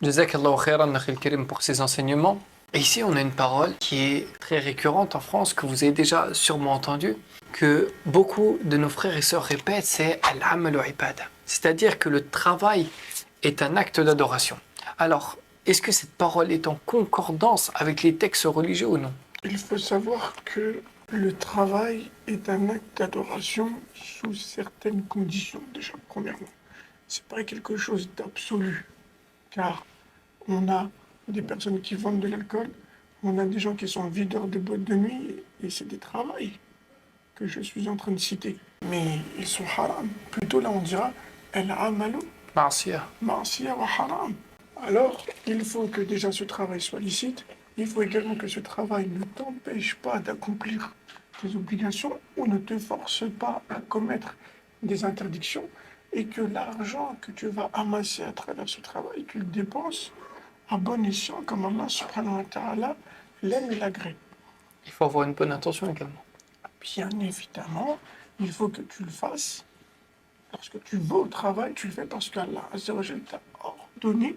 Jazakallahu khairan, Akhil Karim, pour ces enseignements. Et ici, on a une parole qui est très récurrente en France, que vous avez déjà sûrement entendue, que beaucoup de nos frères et sœurs répètent, c'est Al-amalu ibada. C'est-à-dire que le travail est un acte d'adoration. Alors, est-ce que cette parole est en concordance avec les textes religieux ou non? Il faut savoir que le travail est un acte d'adoration sous certaines conditions, déjà, premièrement. C'est pas quelque chose d'absolu, car on a des personnes qui vendent de l'alcool, on a des gens qui sont videurs de boîtes de nuit, et c'est des travails que je suis en train de citer. Mais ils sont haram. Plutôt là, on dira el amalu Ma'asiyah. ma'asiya wa haram. Alors, il faut que déjà ce travail soit licite. Il faut également que ce travail ne t'empêche pas d'accomplir tes obligations ou ne te force pas à commettre des interdictions et que l'argent que tu vas amasser à travers ce travail, tu le dépenses à bon escient comme Allah subhanahu wa ta'ala l'aime et l'agrée. Il faut avoir une bonne intention également. Bien évidemment, il faut que tu le fasses. Lorsque tu vas au travail, tu le fais parce qu'Allah Azza wa Jalla t'a ordonné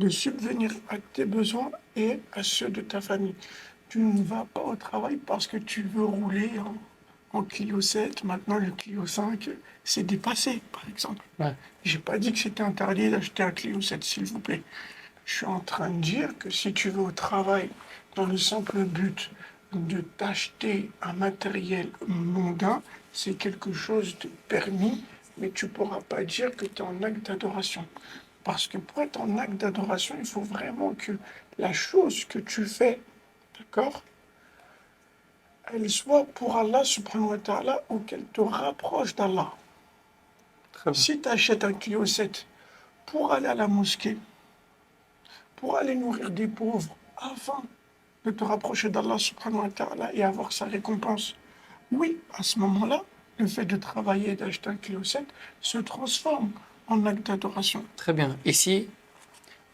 de subvenir à tes besoins et à ceux de ta famille. Tu ne vas pas au travail parce que tu veux rouler en Clio 7. Maintenant, le Clio 5, c'est dépassé, par exemple. Ouais. J'ai pas dit que c'était interdit d'acheter un Clio 7, s'il vous plaît. Je suis en train de dire que si tu vas au travail dans le simple but de t'acheter un matériel mondain, c'est quelque chose de permis, mais tu ne pourras pas dire que tu es en acte d'adoration. Parce que pour être en acte d'adoration, il faut vraiment que la chose que tu fais, d'accord, elle soit pour Allah subhanahu wa ta'ala ou qu'elle te rapproche d'Allah. Très bien. Si tu achètes un Clio 7 pour aller à la mosquée, pour aller nourrir des pauvres, afin de te rapprocher d'Allah subhanahu wa ta'ala et avoir sa récompense, oui, à ce moment-là, le fait de travailler et d'acheter un Clio 7 se transforme en acte d'adoration. Très bien. Ici,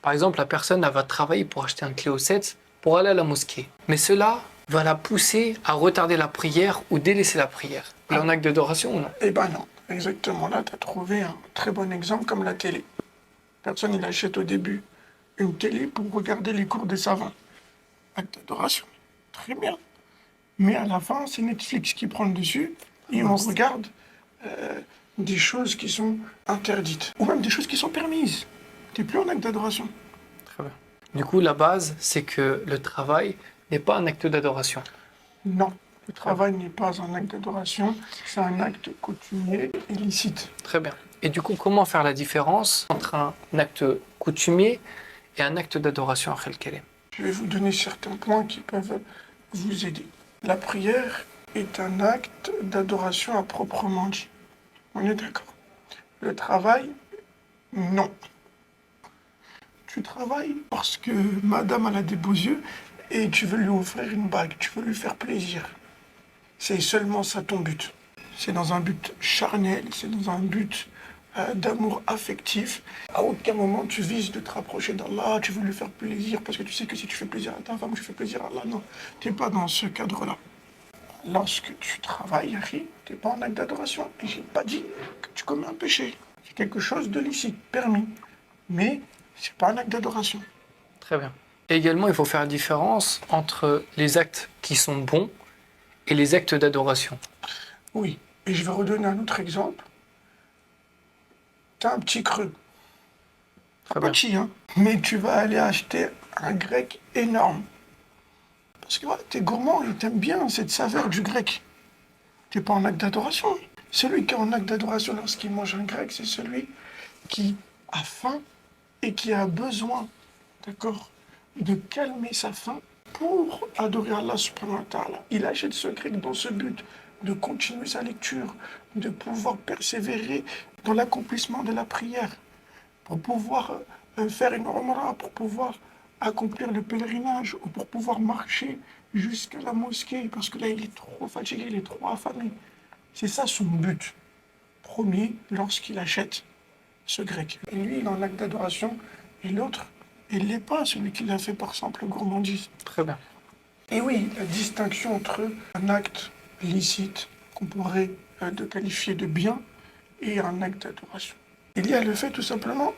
par exemple, la personne elle va travailler pour acheter un Cléo 7 pour aller à la mosquée. Mais cela va la pousser à retarder la prière ou délaisser la prière. Elle est en acte d'adoration ou non? Eh ben non, exactement là, tu as trouvé un très bon exemple comme la télé. Personne il achète au début une télé pour regarder les cours des savants. Acte d'adoration, très bien. Mais à la fin, c'est Netflix qui prend le dessus et on regarde des choses qui sont interdites ou même des choses qui sont permises. Tu n'es plus en acte d'adoration. Très bien. Du coup, la base, c'est que le travail n'est pas un acte d'adoration. Non, le travail n'est pas un acte d'adoration, c'est un acte coutumier illicite. Très bien. Et du coup, comment faire la différence entre un acte coutumier et un acte d'adoration, Akhil Karim? Je vais vous donner certains points qui peuvent vous aider. La prière est un acte d'adoration à proprement dit. On est d'accord. Le travail, non. Tu travailles parce que madame elle a des beaux yeux et tu veux lui offrir une bague, tu veux lui faire plaisir. C'est seulement ça ton but. C'est dans un but charnel, c'est dans un but d'amour affectif. À aucun moment tu vises de te rapprocher d'Allah, tu veux lui faire plaisir parce que tu sais que si tu fais plaisir à ta femme, tu fais plaisir à Allah. Non, tu n'es pas dans ce cadre-là. Lorsque tu travailles, tu n'es pas en acte d'adoration. Et j'ai pas dit que tu commets un péché. C'est quelque chose de licite, permis. Mais c'est pas un acte d'adoration. Très bien. Et également, il faut faire la différence entre les actes qui sont bons et les actes d'adoration. Oui. Et je vais redonner un autre exemple. Tu as un petit creux. Très Pas bien. petit, hein. Mais tu vas aller acheter un grec énorme. Parce que tu es gourmand et tu aimes bien cette saveur du grec. Tu n'es pas en acte d'adoration. Celui qui est en acte d'adoration lorsqu'il mange un grec, c'est celui qui a faim et qui a besoin, d'accord, de calmer sa faim pour adorer Allah subhanahu wa ta'ala. Il achète ce grec dans ce but de continuer sa lecture, de pouvoir persévérer dans l'accomplissement de la prière, pour pouvoir faire une umrah, pour pouvoir accomplir le pèlerinage ou pour pouvoir marcher jusqu'à la mosquée parce que là il est trop fatigué, il est trop affamé. C'est ça son but premier lorsqu'il achète ce grec. Et lui, il est en acte d'adoration et l'autre, il l'est pas, celui qui l'a fait par simple gourmandise. Très bien. Et oui, la distinction entre un acte licite qu'on pourrait de qualifier de bien et un acte d'adoration. Il y a le fait tout simplement,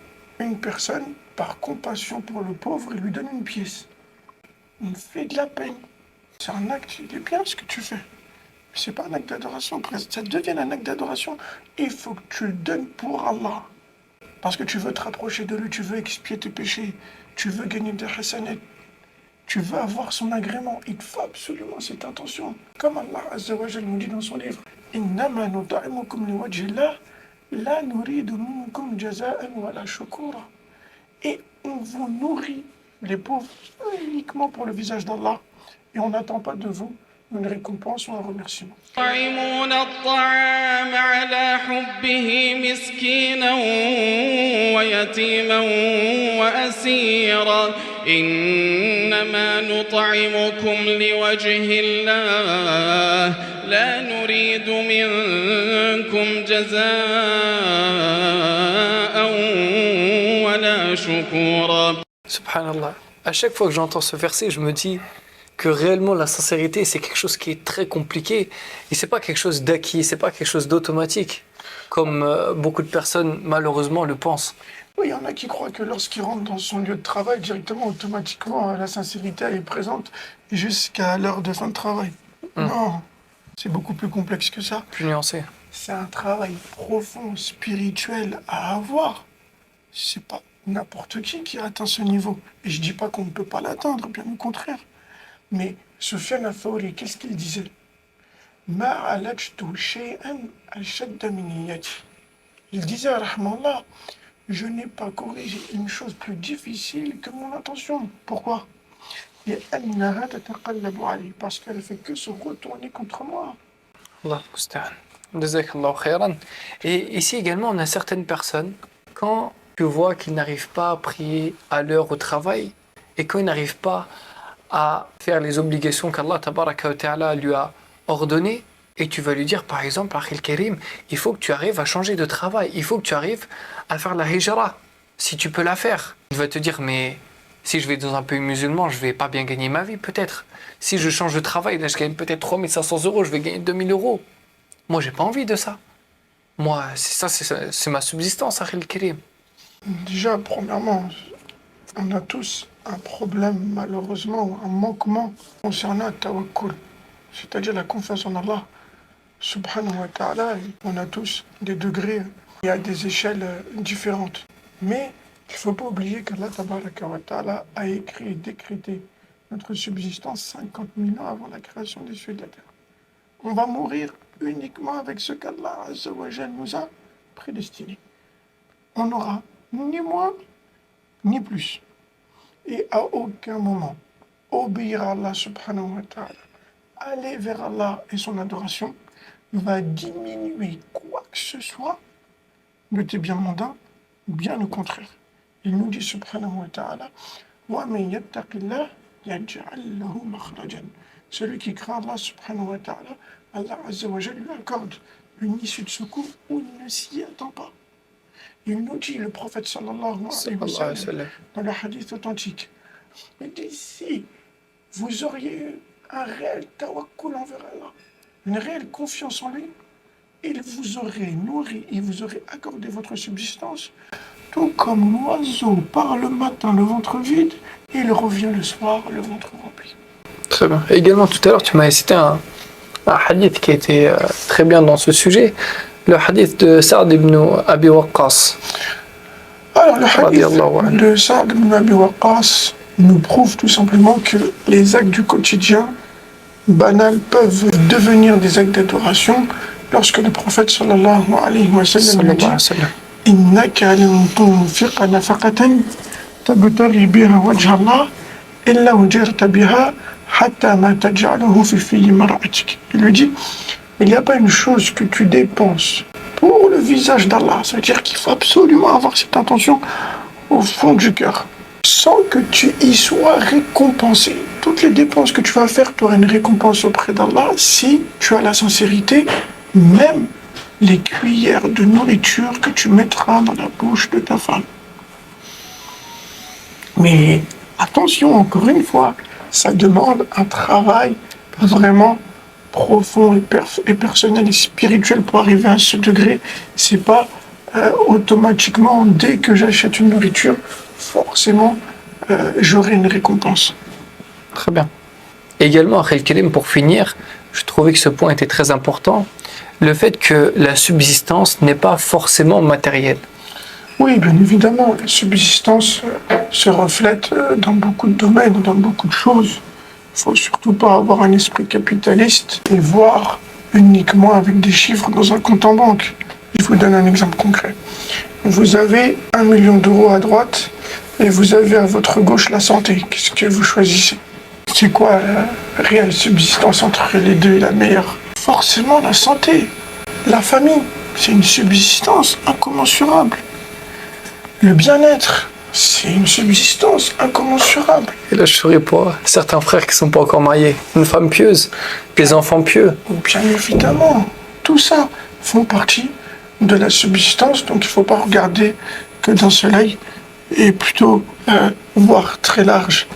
une personne, par compassion pour le pauvre, il lui donne une pièce. Il fait de la peine. C'est un acte, il est bien ce que tu fais. Mais c'est pas un acte d'adoration. Après, ça devient un acte d'adoration. Il faut que tu le donnes pour Allah. Parce que tu veux te rapprocher de lui, tu veux expier tes péchés, tu veux gagner des hasanat, tu veux avoir son agrément. Il te faut absolument cette intention. Comme Allah Azza wa Jalla nous dit dans son livre, Innama nut'imukum liwajhillah, la nuridu minkum jaza'an wala shukura. Et on vous nourrit, les pauvres, uniquement pour le visage d'Allah. Et on n'attend pas de vous une récompense ou un remerciement. يطعمون الطعام على حبه مسكينا ويتيما وأسيرا إنما نطعمكم لوجه الله لا نريد منكم جزاء ولا شكورا. Subhanallah. À chaque fois que j'entends ce verset, je me dis que réellement la sincérité, c'est quelque chose qui est très compliqué et c'est pas quelque chose d'acquis, c'est pas quelque chose d'automatique, comme beaucoup de personnes malheureusement le pensent. Oui, il y en a qui croient que lorsqu'ils rentrent dans son lieu de travail, directement, automatiquement, la sincérité elle est présente jusqu'à l'heure de fin de travail. Non, c'est beaucoup plus complexe que ça. Plus nuancé. C'est un travail profond, spirituel à avoir. C'est pas n'importe qui atteint ce niveau. Et je dis pas qu'on ne peut pas l'atteindre, bien au contraire. Mais Sufyan al-Thawri, qu'est-ce qu'il disait? Ma alajtu shay'an ashadda min niyyati. Il disait, rahmallah, je n'ai pas corrigé une chose plus difficile que mon intention. Pourquoi? لأنها تتقلب علي, parce qu'elle ne fait que se retourner contre moi. Allah musta'an. Jazakallahu khairan. Et ici également, on a certaines personnes, quand tu vois qu'ils n'arrivent pas à prier à l'heure au travail et qu'ils n'arrivent pas à faire les obligations qu'Allah tabaraka wa ta'ala lui a ordonnées, et tu vas lui dire par exemple, Akhil Karim, il faut que tu arrives à changer de travail, il faut que tu arrives à faire la hijra, si tu peux la faire. Il va te dire, mais si je vais dans un pays musulman, je vais pas bien gagner ma vie peut-être. Si je change de travail, là je gagne peut-être 3500 €, je vais gagner 2000 €. Moi j'ai pas envie de ça. Moi, c'est ma subsistance, Akhil Karim. Déjà, premièrement, on a tous un problème, malheureusement, un manquement concernant le tawakkul, c'est-à-dire la confiance en Allah, subhanahu wa ta'ala. On a tous des degrés, il y a des échelles différentes. Mais il ne faut pas oublier qu'Allah tabaraka wa ta'ala a écrit et décrété notre subsistance 50 000 ans avant la création des cieux et de la terre. On va mourir uniquement avec ce qu'Allah Azza wa Jal nous a prédestiné. On n'aura ni moins ni plus. Et à aucun moment, obéir à Allah subhanahu wa ta'ala, aller vers Allah et son adoration, va diminuer quoi que ce soit de tes biens mondains, bien au contraire. Il nous dit subhanahu wa ta'ala, وَمَنْ يَتَّقِ اللَّهَ يَجْعَلْ لَهُ مَخْرَجًا. Celui qui craint Allah subhanahu wa ta'ala, Allah Azza wa Jalla lui accorde une issue de secours où il ne s'y attend pas. Il nous dit, le prophète sallallahu alayhi wa sallam, dans le hadith authentique, il dit, si vous auriez eu un réel tawakkul envers Allah, une réelle confiance en lui, il vous aurait nourri, il vous aurait accordé votre subsistance, tout comme l'oiseau part le matin le ventre vide, et il revient le soir le ventre rempli. Très bien. Et également, tout à l'heure, tu m'as cité un hadith qui était très bien dans ce sujet, le hadith de Sa'd ibn Abi Waqqas. Alors, le hadith de Sa'd ibn Abi Waqqas nous prouve tout simplement que les actes du quotidien banals peuvent devenir des actes d'adoration lorsque le prophète sallallahu alayhi wa sallam a dit Innaka lan tunfiqa nafaqatan tabtaghi biha wajha Allah illa ujarta biha hatta ma taj'aluhu fi fi mar'atik. Il lui dit, il n'y a pas une chose que tu dépenses pour le visage d'Allah. Ça veut dire qu'il faut absolument avoir cette intention au fond du cœur, sans que tu y sois récompensé. Toutes les dépenses que tu vas faire, tu auras une récompense auprès d'Allah si tu as la sincérité, même les cuillères de nourriture que tu mettras dans la bouche de ta femme. Mais attention, encore une fois, ça demande un travail vraiment profond et personnel et spirituel pour arriver à ce degré. C'est pas automatiquement, dès que j'achète une nourriture, forcément, j'aurai une récompense. Très bien. Également, Akhil Karim, pour finir, je trouvais que ce point était très important. Le fait que la subsistance n'est pas forcément matérielle. Oui, bien évidemment, la subsistance se reflète dans beaucoup de domaines, dans beaucoup de choses. Il ne faut surtout pas avoir un esprit capitaliste et voir uniquement avec des chiffres dans un compte en banque. Je vous donne un exemple concret. Vous avez 1 million d'euros à droite et vous avez à votre gauche la santé. Qu'est-ce que vous choisissez? C'est quoi la réelle subsistance entre les deux, la meilleure? Forcément la santé. La famille, c'est une subsistance incommensurable. Le bien-être, c'est une subsistance incommensurable. Et là, je serais pour certains frères qui ne sont pas encore mariés. Une femme pieuse, des enfants pieux. Bien évidemment, tout ça font partie de la subsistance, donc il ne faut pas regarder que d'un seul œil et plutôt voir très large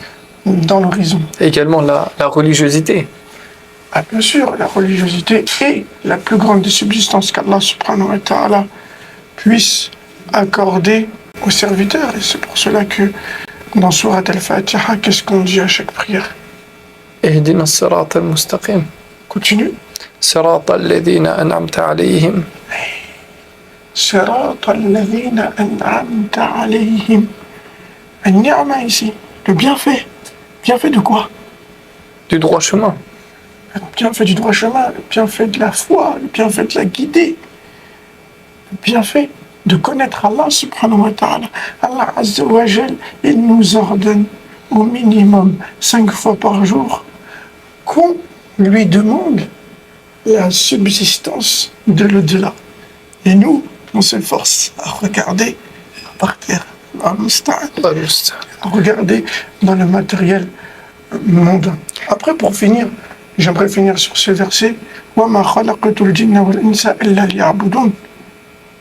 dans l'horizon. Également la religiosité. Ah, bien sûr, la religiosité est la plus grande des subsistances qu'Allah subhanahu wa ta'ala puisse accorder aux serviteurs. Et c'est pour cela que dans Surat Al-Fatiha, qu'est-ce qu'on dit à chaque prière? Ihdina as-sirata al-mustaqim. Continue. Sirata alladhina an'amta alayhim. Sirata alladhina an'amta alayhim. An-ni'ma ici, le bienfait. Bienfait de quoi? Du droit chemin. Le bienfait du droit chemin, le bienfait de la foi, le bienfait de la guider, le bienfait de connaître Allah subhanahu wa ta'ala. Allah azza wa jal, il nous ordonne au minimum 5 fois par jour qu'on lui demande la subsistance de l'au-delà. Et nous, on s'efforce à regarder par terre, à regarder dans le matériel mondain. Après, pour finir, j'aimerais finir sur ce verset. وَمَا خَلَقْتُ الْجِنَّ وَالْإِنسَ إِلَّا لِيَعْبُدُونَ.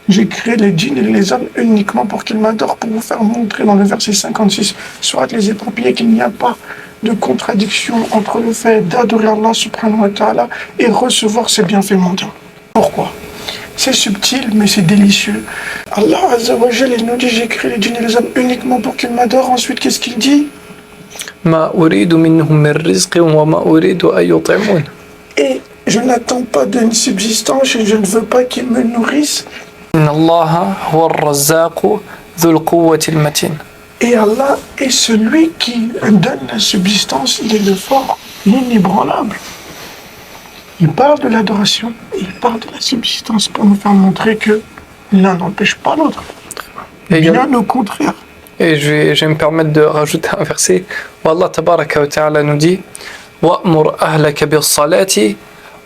J'ai créé les djinns et les hommes uniquement pour qu'ils m'adorent, pour vous faire montrer dans le verset 56, soit les éparpillés, qu'il n'y a pas de contradiction entre le fait d'adorer Allah subhanahu wa ta'ala et recevoir ses bienfaits mondains. Pourquoi? C'est subtil, mais c'est délicieux. Allah azza wa jal, il nous dit, j'ai créé les djinns et les hommes uniquement pour qu'ils m'adorent. Ensuite, qu'est-ce qu'il dit? Ma uridu minhum min rizqin wa ma uridu an yut'imun. Et je n'attends pas d'une subsistance et je ne veux pas qu'ils me nourrissent. Inna Allaha huwa ar-razzaqu dhul quwwati al-matin. Et Allah est celui qui donne la subsistance, il est le fort, l'inébranlable. Il parle de l'adoration, il parle de la subsistance pour nous faire montrer que l'un n'empêche pas l'autre. Bien au contraire. Et je vais me permettre de rajouter un verset où Allah tabaraka wa ta'ala nous dit وَأْمُرْ أَهْلَكَ بِالصَّلَاةِ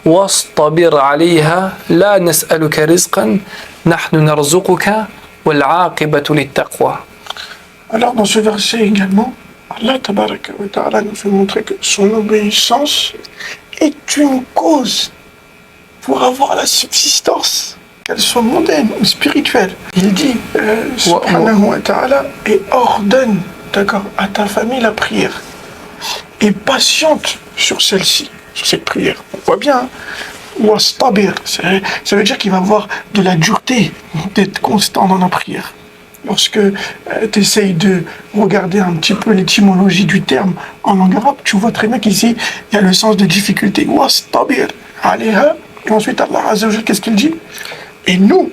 وَاصْطَبِرْ عَلَيْهَا لَا نَسْأَلُكَ رِزْقًا نَحْنُ نَرْزُقُكَ وَالْعَاقِبَةُ لِلتَّقْوَى. Alors dans ce verset également, Allah tabaraka wa ta'ala nous fait montrer que son obéissance est une cause pour avoir la subsistance, qu'elle soit mondaine ou spirituelle. Il dit, subhanahu wa ta'ala, et ordonne, d'accord, à ta famille la prière. Et patiente sur celle-ci, sur cette prière. On voit bien, wastabir, ça veut dire qu'il va avoir de la dureté, d'être constant dans la prière. Lorsque tu essayes de regarder un petit peu l'étymologie du terme en langue arabe, tu vois très bien qu'ici, il y a le sens de difficulté. Wastabir, alayha. Et ensuite, Allah Azza wa Jal, qu'est-ce qu'il dit? Et nous,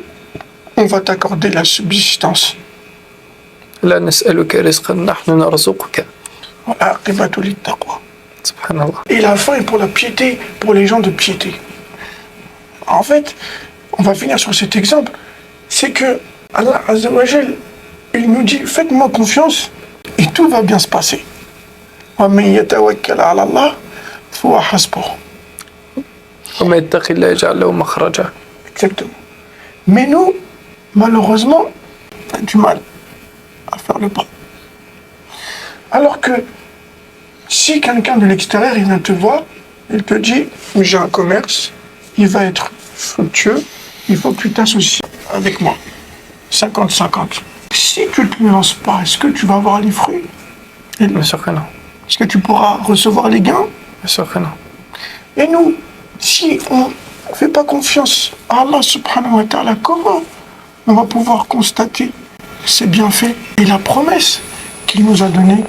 on va t'accorder la subsistance. La nas'aluka rizqan nahnu narzuquka. Wal-aqibatu lit-taqwa. Subhanallah. Et la fin est pour la piété, pour les gens de piété. En fait, on va finir sur cet exemple, c'est que Allah Azza wa Jal, il nous dit, faites-moi confiance et tout va bien se passer. Wa man yatawakkal ala Allah, fahuwa hasbuh. Wa man yattaqillaha yaj'al lahu makhraja. Exactement. Mais nous, malheureusement, on a du mal à faire le pas. Alors que si quelqu'un de l'extérieur, il vient te voir, il te dit, j'ai un commerce, il va être fructueux, il faut que tu t'associes avec moi. 50-50. Si tu ne te lances pas, est-ce que tu vas avoir les fruits? Bien sûr que non. Est-ce que tu pourras recevoir les gains? Bien sûr que non. Et nous, si on ne fait pas confiance à Allah subhanahu wa ta'ala, comment on va pouvoir constater ses bienfaits et la promesse qu'il nous a donnée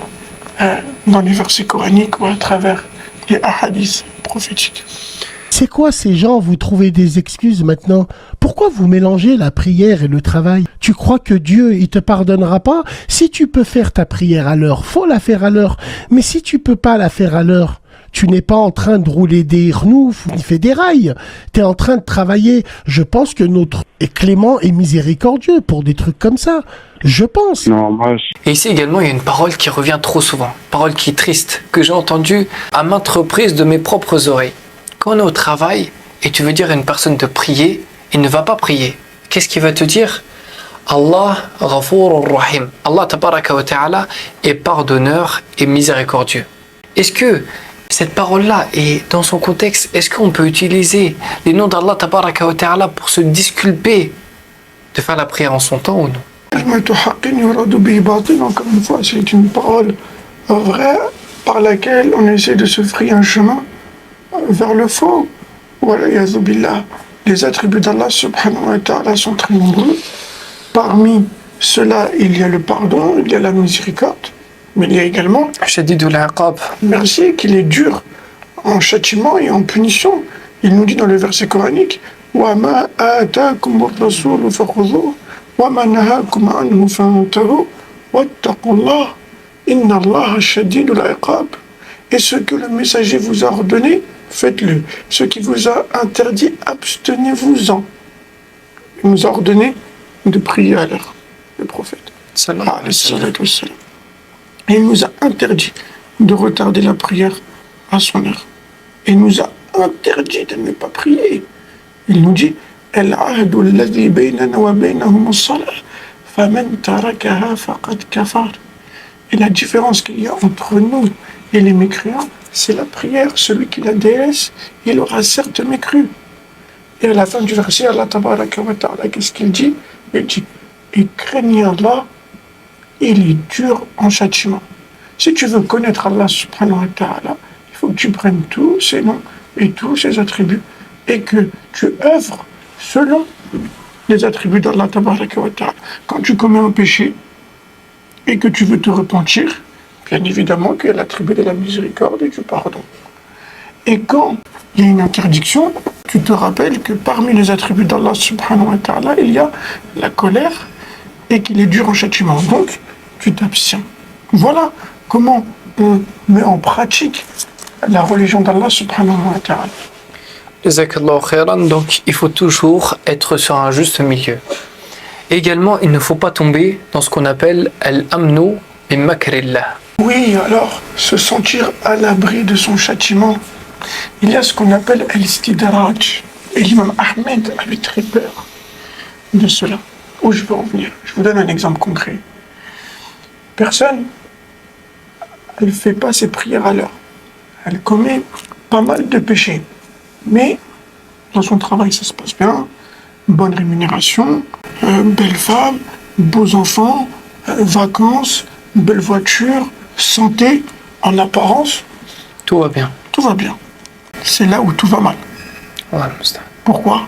dans les versets coraniques ou à travers les hadiths prophétiques. C'est quoi ces gens? Vous trouvez des excuses maintenant? Pourquoi vous mélangez la prière et le travail? Tu crois que Dieu, il te pardonnera pas? Si tu peux faire ta prière à l'heure, faut la faire à l'heure. Mais si tu peux pas la faire à l'heure, tu n'es pas en train de rouler des renoufs ou des rails. Tu es en train de travailler. Je pense que notre est clément et miséricordieux pour des trucs comme ça. Je pense. Non, moi, Et ici également, il y a une parole qui revient trop souvent, parole qui est triste, que j'ai entendue à maintes reprises de mes propres oreilles. Quand on est au travail et tu veux dire à une personne de prier, il ne va pas prier. Qu'est-ce qu'il va te dire? Allah Ghafour Rahim. Allah Tabaraka wa Ta'ala est pardonneur et miséricordieux. Est-ce que cette parole-là est dans son contexte? Est-ce qu'on peut utiliser les noms d'Allah Tabaraka wa Ta'ala pour se disculper de faire la prière en son temps ou non? Encore une fois, c'est une parole vraie par laquelle on essaie de se frayer un chemin vers le faux. Voilà, yazubillah. Les attributs d'Allah subhanahu wa ta'ala sont très nombreux. Parmi ceux-là, il y a le pardon, il y a la miséricorde, mais il y a également Shadidul Iqab. merci qu'il est dur en châtiment et en punition. Il nous dit dans le verset coranique وَمَا آتَاكُمُ الرَّسُولُ فَخُذُوهُ وَمَا نَهَاكُمْ عَنْهُ فَانْتَهُوا وَاتَّقُوا اللَّهَ إِنَّ اللَّهَ شَدِيدُ الْعِقَابِ. Et ce que le messager vous a ordonné, faites-le. Ce qui vous a interdit, abstenez-vous-en. Il nous a ordonné de prier à l'heure, le prophète. Et il nous a interdit de retarder la prière à son heure. Et il nous a interdit de ne pas prier. Il nous dit العهد الذي بيننا وبينهم الصلاة فمن تركها فقد كفر. Et la différence qu'il y a entre nous et les mécréants, c'est la prière. Celui qui la délaisse, il aura certes mécru. Et à la fin du verset, Allah Tabaraka wa Ta'ala, qu'est-ce qu'il dit? Il dit, et craignez Allah, il est dur en châtiment. Si tu veux connaître Allah subhanahu wa ta'ala, il faut que tu prennes tous ses noms et tous ses attributs et que tu œuvres selon les attributs d'Allah Tabaraka wa Ta'ala. Quand tu commets un péché et que tu veux te repentir, bien évidemment qu'il y a l'attribut de la miséricorde et du pardon. Et quand il y a une interdiction, tu te rappelles que parmi les attributs d'Allah subhanahu wa ta'ala, il y a la colère et qu'il est dur en châtiment. Donc, tu t'abstiens. Voilà comment on met en pratique la religion d'Allah subhanahu wa ta'ala. Jazakallahu khairan. Donc, il faut toujours être sur un juste milieu. Également, il ne faut pas tomber dans ce qu'on appelle al-amnu min makrillah. Oui, alors, se sentir à l'abri de son châtiment. Il y a ce qu'on appelle al-istidraj. Et l'imam Ahmed avait très peur de cela. Où je veux en venir? Je vous donne un exemple concret. Personne, elle ne fait pas ses prières à l'heure. Elle commet pas mal de péchés. Mais dans son travail, ça se passe bien. Bonne rémunération, belle femme, beaux enfants, vacances, belle voiture, santé, en apparence. Tout va bien. Tout va bien. C'est là où tout va mal. Ouais, Pourquoi?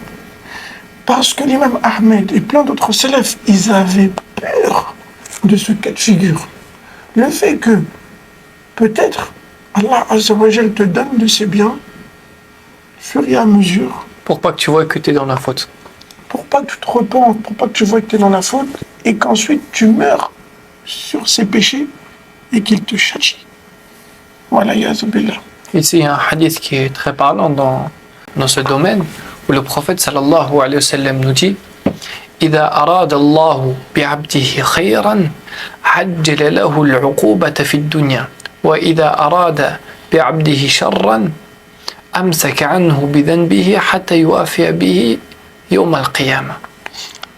Parce que l'imam Ahmed et plein d'autres salafs, ils avaient peur de ce cas de figure. Le fait que peut-être Allah Azza wa Jal te donne de ses biens, fur et à mesure, pour pas que tu vois que tu es dans la faute. pour pas que tu te repentes, pour pas que tu vois que tu es dans la faute, et qu'ensuite tu meurs sur ses péchés et qu'il te châtie. Voilà, yazubillah. Ici, il y a un hadith qui est très parlant dans ce domaine, où le prophète sallallahu alayhi wa sallam nous dit إذا أراد الله بعبده خيرا عجل له العقوبة في الدنيا وإذا أراد بعبده شرا أمسك عنه بذنبه حتى يوافي به يوم القيامة.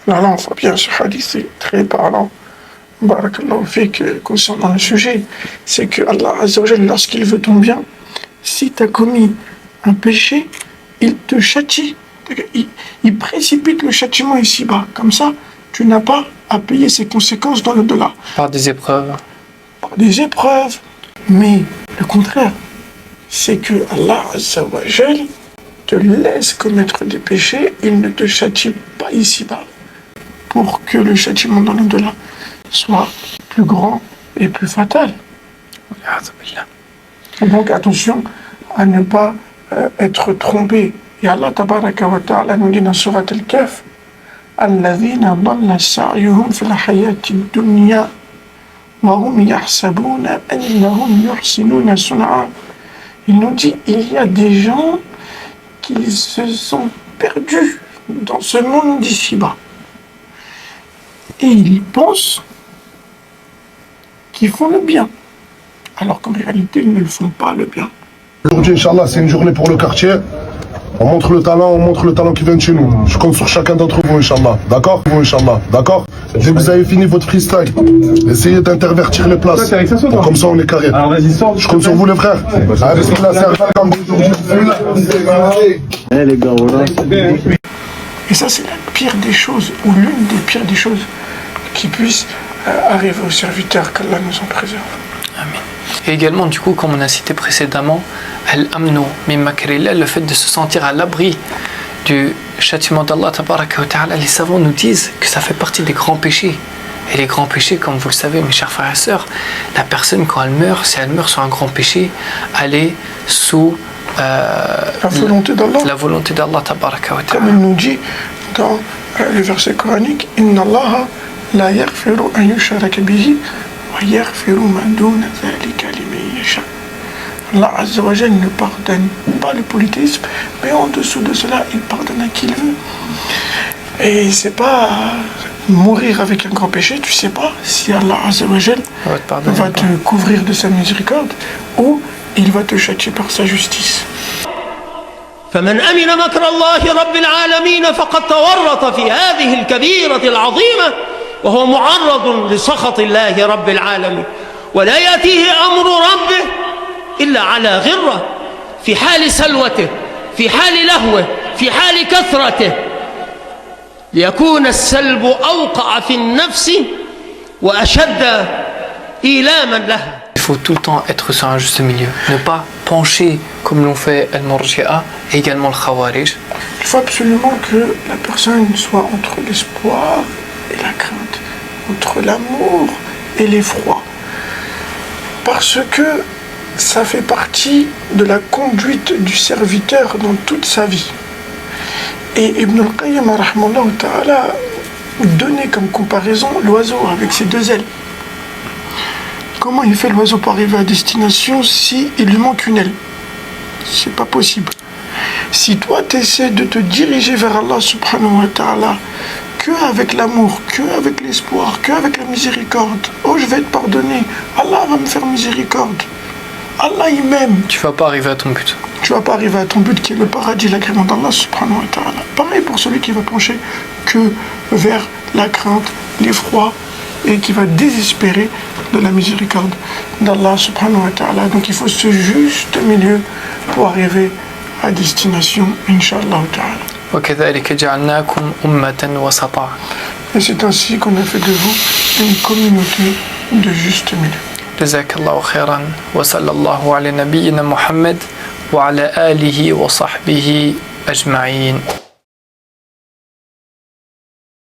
Là, on voit bien ce hadith, c'est très parlant. Barakallahu fik, concernant le sujet, c'est que Allah Azza wa Jalla, lorsqu'il veut ton bien, si tu as commis un péché, il te châtie. Il précipite le châtiment ici-bas. Comme ça, tu n'as pas à payer ses conséquences dans l'au-delà. Par des épreuves. Par des épreuves. Mais le contraire, c'est que Allah Azza wa Jal te laisse commettre des péchés, il ne te châtie pas ici-bas. pour que le châtiment dans l'au-delà soit plus grand et plus fatal. Et donc attention à ne pas être trompé. Et Allah tabaraka wa ta'ala nous dit dans surat Al-Kahf, الذين ضل سعيهم في الحياة الدنيا وهم يحسبون أنهم يحسنون صنعا. Il nous dit, il y a des gens qui se sont perdus dans ce monde d'ici-bas. Et ils pensent qu'ils font le bien, alors qu'en réalité, ils ne le font pas le bien. Aujourd'hui, Inch'Allah, c'est une journée pour le quartier. On montre le talent qui vient de chez nous. Je compte sur chacun d'entre vous, Inch'Allah. D'accord? D'accord? Dès que vous avez fini votre freestyle, essayez d'intervertir les places. Bon, comme ça, on est carré. Alors vas-y, sors. Je compte sur vous, les frères. Allez, c'est là, c'est comme Eh les gars, voilà. Et ça, c'est la pire des choses, ou l'une des pires des choses qui puissent arriver aux serviteurs, qu'Allah nous en préserve. Amen. Et également, du coup, comme on a cité précédemment, al-amnu min makrillah, le fait de se sentir à l'abri du châtiment d'Allah tabaraka wa ta'ala, les savants nous disent que ça fait partie des grands péchés. Et les grands péchés, comme vous le savez, mes chers frères et sœurs, la personne, quand elle meurt, si elle meurt sur un grand péché, elle est sous la volonté d'Allah. La volonté d'Allah tabaraka wa ta'ala. Comme il nous dit dans le verset coranique, Inna Allah la yaghfiru an yushraka bihi wa yaghfiru ma duna dhalika liman yasha. Allah Azza wa Jalla ne pardonne pas le polythéisme, mais en dessous de cela, il pardonne à qui il veut. Et c'est pas mourir avec un grand péché, tu sais pas si Allah Azza wa Jalla va te couvrir de sa miséricorde ou il va te châtier par sa justice. فمن أمن مكر الله رب العالمين فقد تورط في هذه الكبيرة العظيمة وهو معرض لسخط الله رب العالمين ولا يأتيه أمر ربه إلا على غرة في حال سلوته في حال لهوه في حال كثرته ليكون السلب أوقع في النفس وأشد إيلاما لها. Il faut tout le temps être sur un juste milieu, ne pas pencher comme l'ont fait Al-Murji'a et également le Khawarij. Il faut absolument que la personne soit entre l'espoir et la crainte, entre l'amour et l'effroi. Parce que ça fait partie de la conduite du serviteur dans toute sa vie. Et Ibn al-Qayyim rahmallahu ta'ala donnait comme comparaison l'oiseau avec ses deux ailes. Comment il fait l'oiseau pour arriver à destination si il lui manque une aile? C'est pas possible. Si toi tu essaies de te diriger vers Allah subhanahu wa ta'ala que avec l'amour, que avec l'espoir, que avec la miséricorde, oh je vais te pardonner, Allah va me faire miséricorde, Allah il m'aime, Tu vas pas arriver à ton but. tu vas pas arriver à ton but qui est le paradis, l'agrément d'Allah subhanahu wa ta'ala. Pareil pour celui qui va pencher que vers la crainte, l'effroi et qui va désespérer de la miséricorde d'Allah subhanahu wa ta'ala. Donc il faut ce juste milieu pour arriver à destination, Inch'Allah ta'ala. وكذلك جعلناكم أمة وسطا. Et c'est ainsi qu'on a fait de vous une communauté de juste milieu. جزاك الله خيرا وصلى الله على نبينا محمد وعلى آله وصحبه أجمعين.